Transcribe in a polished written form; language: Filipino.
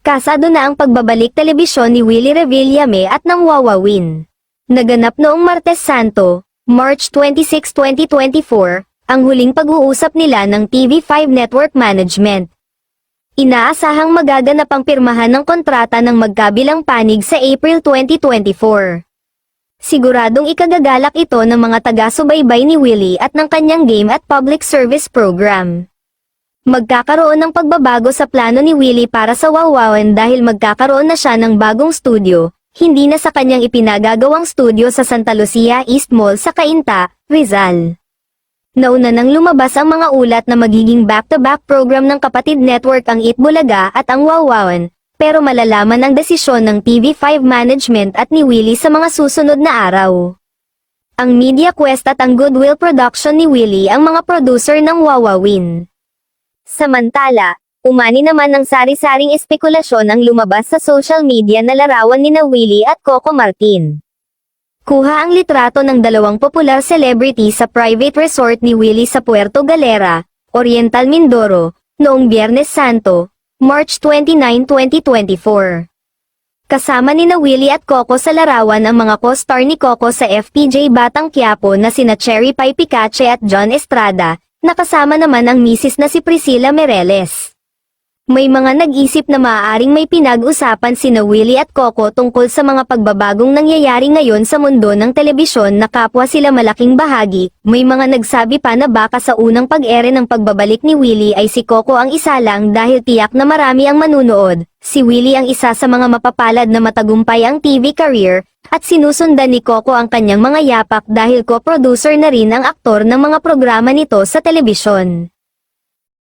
Kasado na ang pagbabalik telebisyon ni Willie Revillame at ng Wawawin. Naganap noong Martes Santo, March 26, 2024, ang huling pag-uusap nila ng TV5 Network Management. Inaasahang magaganap ang pirmahan ng kontrata ng magkabilang panig sa April 2024. Siguradong ikagagalak ito ng mga taga-subaybay ni Willie at ng kanyang game at public service program. Magkakaroon ng pagbabago sa plano ni Willie para sa Wawawan dahil magkakaroon na siya ng bagong studio, hindi na sa kanyang ipinagagawang studio sa Santa Lucia East Mall sa Cainta, Rizal. Nauna nang lumabas ang mga ulat na magiging back-to-back program ng kapatid network ang Itbulaga at ang Wawawan, pero malalaman ang desisyon ng TV5 management at ni Willie sa mga susunod na araw. Ang Media Quest at ang Goodwill Production ni Willie ang mga producer ng Wawawin. Samantala, umani naman ng sari-saring espekulasyon ang lumabas sa social media na larawan nina Willie at Coco Martin. Kuha ang litrato ng dalawang popular celebrity sa private resort ni Willie sa Puerto Galera, Oriental Mindoro, noong Biyernes Santo, March 29, 2024. Kasama nina Willie at Coco sa larawan ang mga co-star ni Coco sa FPJ Batang Quiapo na sina Cherry Pie Picache at John Estrada, nakasama naman ang misis na si Priscilla Meirelles. May mga nag-isip na maaaring may pinag-usapan sina Willie at Coco tungkol sa mga pagbabagong nangyayari ngayon sa mundo ng telebisyon na kapwa sila malaking bahagi. May mga nagsabi pa na baka sa unang pag-ere ng pagbabalik ni Willie ay si Coco ang isa lang dahil tiyak na marami ang manunood. Si Willie ang isa sa mga mapapalad na matagumpay ang TV career, at sinusundan ni Coco ang kanyang mga yapak dahil co-producer na rin ang aktor ng mga programa nito sa telebisyon.